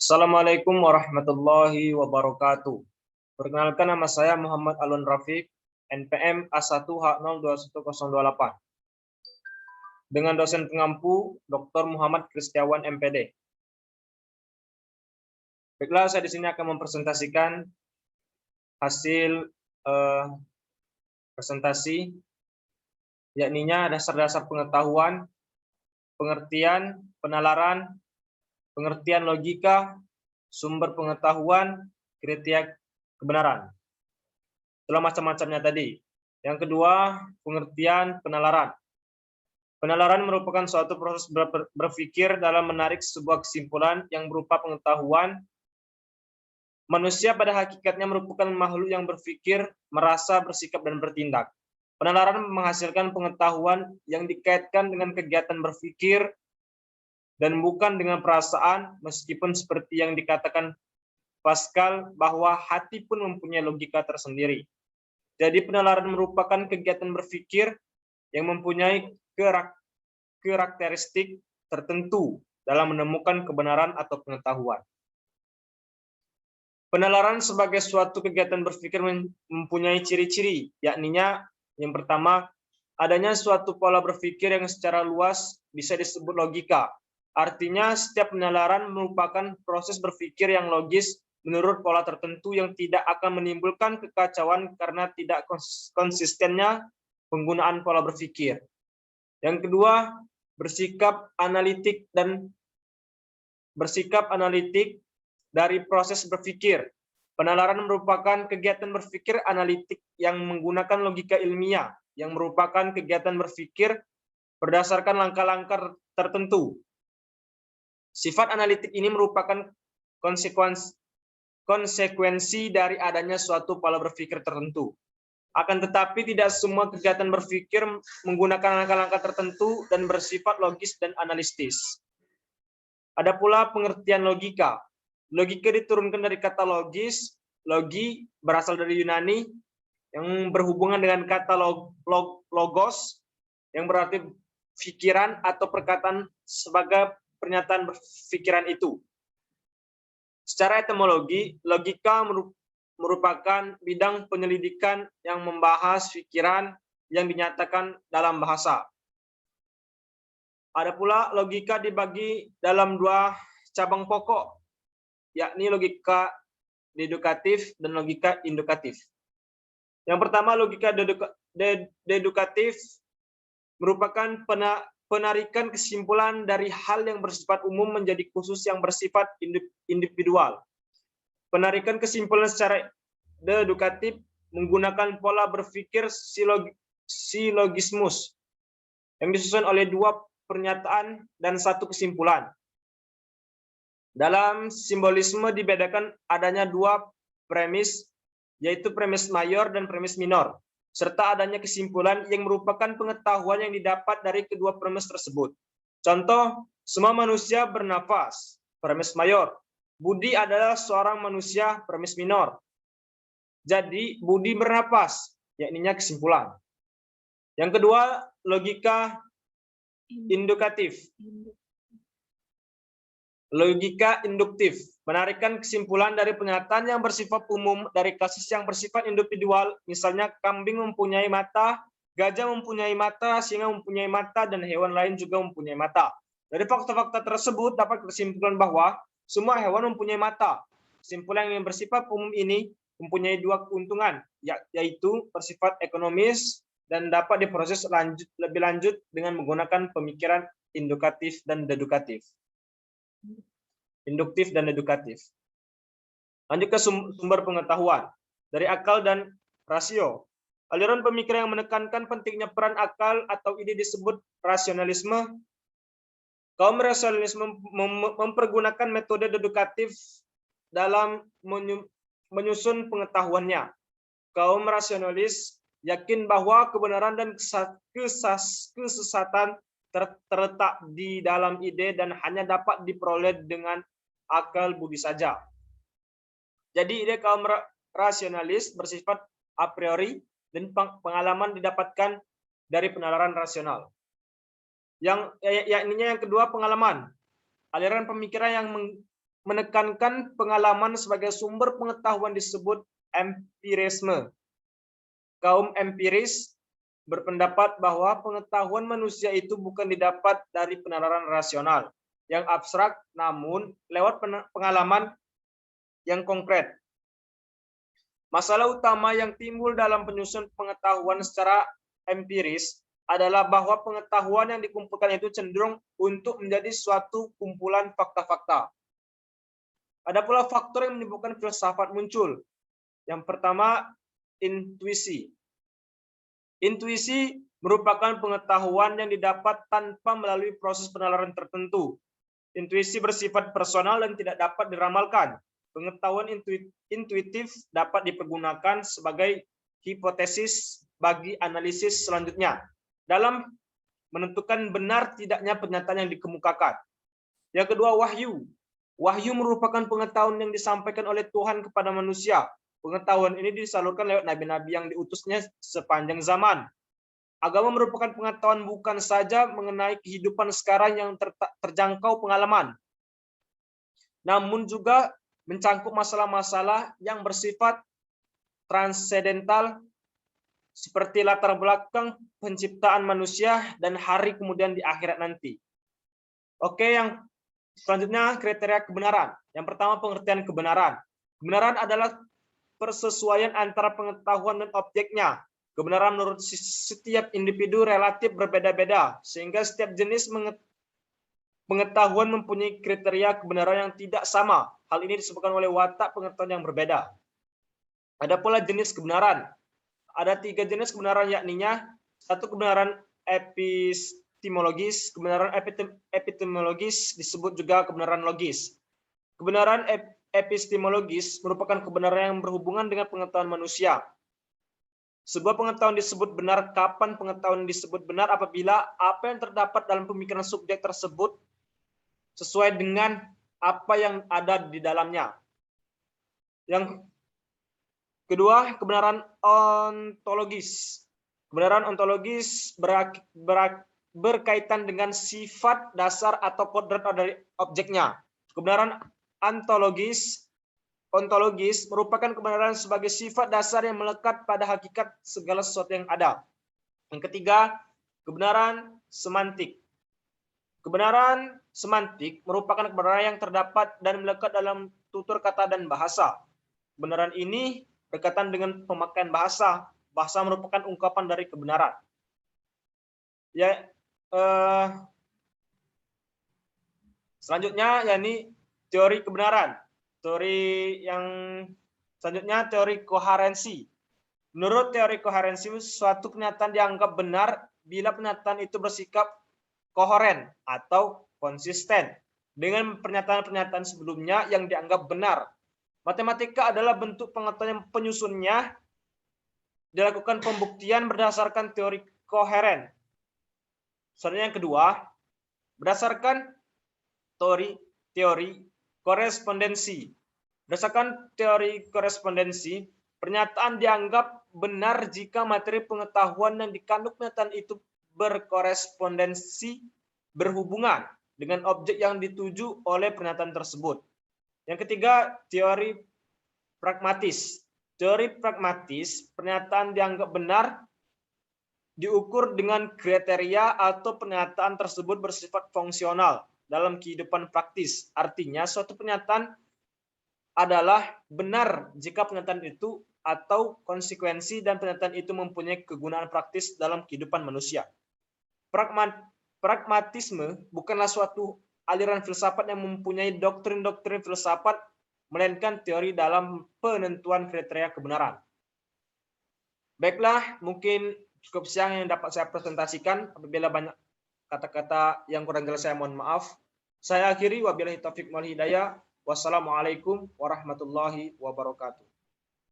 Assalamualaikum warahmatullahi wabarakatuh. Perkenalkan, nama saya Muhammad Alun Rafiq, NPM A1H02108. Dengan dosen pengampu Dr. Muhammad Kristiawan MPD. Baiklah, saya di sini akan mempresentasikan hasil presentasi, yakninya dasar-dasar pengetahuan, pengertian, penalaran, pengertian logika, sumber pengetahuan, kriteria kebenaran. Itulah macam-macamnya tadi. Yang kedua, pengertian penalaran. Penalaran merupakan suatu proses berpikir dalam menarik sebuah kesimpulan yang berupa pengetahuan. Manusia pada hakikatnya merupakan makhluk yang berpikir, merasa, bersikap, dan bertindak. Penalaran menghasilkan pengetahuan yang dikaitkan dengan kegiatan berpikir dan bukan dengan perasaan, meskipun seperti yang dikatakan Pascal bahwa hati pun mempunyai logika tersendiri. Jadi penalaran merupakan kegiatan berpikir yang mempunyai karakteristik tertentu dalam menemukan kebenaran atau pengetahuan. Penalaran sebagai suatu kegiatan berpikir mempunyai ciri-ciri, yakninya yang pertama, adanya suatu pola berpikir yang secara luas bisa disebut logika. Artinya setiap penalaran merupakan proses berpikir yang logis menurut pola tertentu yang tidak akan menimbulkan kekacauan karena tidak konsistennya penggunaan pola berpikir. Yang kedua, bersikap analitik dari proses berpikir. Penalaran merupakan kegiatan berpikir analitik yang menggunakan logika ilmiah, yang merupakan kegiatan berpikir berdasarkan langkah-langkah tertentu. Sifat analitik ini merupakan konsekuensi dari adanya suatu pola berpikir tertentu. Akan tetapi tidak semua kegiatan berpikir menggunakan langkah-langkah tertentu dan bersifat logis dan analitis. Ada pula pengertian logika. Logika diturunkan dari kata logis, logi berasal dari Yunani, yang berhubungan dengan kata logos, yang berarti pikiran atau perkataan sebagai pernyataan pikiran itu. Secara etimologi, logika merupakan bidang penyelidikan yang membahas pikiran yang dinyatakan dalam bahasa. Ada pula logika dibagi dalam dua cabang pokok, yakni logika dedukatif dan logika indukatif. Yang pertama, logika dedukatif merupakan penarikan kesimpulan dari hal yang bersifat umum menjadi khusus yang bersifat individual. Penarikan kesimpulan secara dedukatif menggunakan pola berpikir silogismus yang disusun oleh dua pernyataan dan satu kesimpulan. Dalam simbolisme dibedakan adanya dua premis, yaitu premis mayor dan premis minor, serta adanya kesimpulan yang merupakan pengetahuan yang didapat dari kedua premis tersebut. Contoh, semua manusia bernafas, premis mayor. Budi adalah seorang manusia, premis minor. Jadi, Budi bernafas, yakninya kesimpulan. Yang kedua, logika indukatif. Logika induktif, menarikan kesimpulan dari pernyataan yang bersifat umum dari kasus yang bersifat individual, misalnya kambing mempunyai mata, gajah mempunyai mata, singa mempunyai mata, dan hewan lain juga mempunyai mata. Dari fakta-fakta tersebut dapat kesimpulan bahwa semua hewan mempunyai mata. Kesimpulan yang bersifat umum ini mempunyai dua keuntungan, yaitu bersifat ekonomis dan dapat diproses lebih lanjut dengan menggunakan pemikiran indukatif dan dedukatif. Induktif dan edukatif. Lanjut ke sumber pengetahuan. Dari akal dan rasio. Aliran pemikiran yang menekankan pentingnya peran akal atau ide disebut rasionalisme. Kaum rasionalisme mempergunakan metode dedukatif dalam menyusun pengetahuannya. Kaum rasionalis yakin bahwa kebenaran dan kesesatan terletak di dalam ide dan hanya dapat diperoleh dengan akal budi saja. Jadi ide kaum rasionalis bersifat a priori dan pengalaman didapatkan dari penalaran rasional. Yang kedua, pengalaman. Aliran pemikiran yang menekankan pengalaman sebagai sumber pengetahuan disebut empirisme. Kaum empiris berpendapat bahwa pengetahuan manusia itu bukan didapat dari penalaran rasional yang abstrak, namun lewat pengalaman yang konkret. Masalah utama yang timbul dalam penyusunan pengetahuan secara empiris adalah bahwa pengetahuan yang dikumpulkan itu cenderung untuk menjadi suatu kumpulan fakta-fakta. Ada pula faktor yang menimbulkan filsafat muncul. Yang pertama, intuisi. Intuisi merupakan pengetahuan yang didapat tanpa melalui proses penalaran tertentu. Intuisi bersifat personal dan tidak dapat diramalkan. Pengetahuan intuitif dapat dipergunakan sebagai hipotesis bagi analisis selanjutnya dalam menentukan benar tidaknya pernyataan yang dikemukakan. Yang kedua, wahyu. Wahyu merupakan pengetahuan yang disampaikan oleh Tuhan kepada manusia. Pengetahuan ini disalurkan lewat nabi-nabi yang diutusnya sepanjang zaman. Agama merupakan pengetahuan bukan saja mengenai kehidupan sekarang yang terjangkau pengalaman, namun juga mencangkup masalah-masalah yang bersifat transendental seperti latar belakang penciptaan manusia dan hari kemudian di akhirat nanti. Oke, yang selanjutnya kriteria kebenaran. Yang pertama, pengertian kebenaran. Kebenaran adalah persesuaian antara pengetahuan dan objeknya. Kebenaran menurut setiap individu relatif berbeda-beda, sehingga setiap jenis pengetahuan mempunyai kriteria kebenaran yang tidak sama. Hal ini disebutkan oleh watak pengetahuan yang berbeda. Ada pula jenis kebenaran. Ada 3 jenis kebenaran, yakninya 1, kebenaran epistemologis. Kebenaran epistemologis disebut juga kebenaran logis. Kebenaran epistemologis merupakan kebenaran yang berhubungan dengan pengetahuan manusia. Sebuah pengetahuan disebut benar kapan pengetahuan disebut benar apabila apa yang terdapat dalam pemikiran subjek tersebut sesuai dengan apa yang ada di dalamnya. Yang kedua, kebenaran ontologis. Kebenaran ontologis berkaitan dengan sifat dasar atau kodrat dari objeknya. Kebenaran ontologis merupakan kebenaran sebagai sifat dasar yang melekat pada hakikat segala sesuatu yang ada. Yang ketiga, kebenaran semantik. Kebenaran semantik merupakan kebenaran yang terdapat dan melekat dalam tutur kata dan bahasa. Kebenaran ini berkaitan dengan pemakaian bahasa. Bahasa merupakan ungkapan dari kebenaran. Selanjutnya, yakni teori kebenaran. Teori yang selanjutnya, teori koherensi. Menurut teori koherensi, suatu pernyataan dianggap benar bila pernyataan itu bersikap koheren atau konsisten dengan pernyataan-pernyataan sebelumnya yang dianggap benar. Matematika adalah bentuk pengetahuan yang penyusunnya dilakukan pembuktian berdasarkan teori koheren. Selanjutnya yang kedua, berdasarkan teori korespondensi. Berdasarkan teori korespondensi, pernyataan dianggap benar jika materi pengetahuan yang dikandung pernyataan itu berkorespondensi, berhubungan dengan objek yang dituju oleh pernyataan tersebut. Yang ketiga, teori pragmatis. Teori pragmatis, pernyataan dianggap benar diukur dengan kriteria atau pernyataan tersebut bersifat fungsional dalam kehidupan praktis. Artinya, suatu pernyataan adalah benar jika pernyataan itu atau konsekuensi dan pernyataan itu mempunyai kegunaan praktis dalam kehidupan manusia. Pragmatisme bukanlah suatu aliran filsafat yang mempunyai doktrin-doktrin filsafat, melainkan teori dalam penentuan kriteria kebenaran. Baiklah, mungkin cukup siang yang dapat saya presentasikan. Apabila banyak kata-kata yang kurang jelas, saya mohon maaf. Saya akhiri, wabillahi taufiq wal hidayah. Wassalamualaikum warahmatullahi wabarakatuh.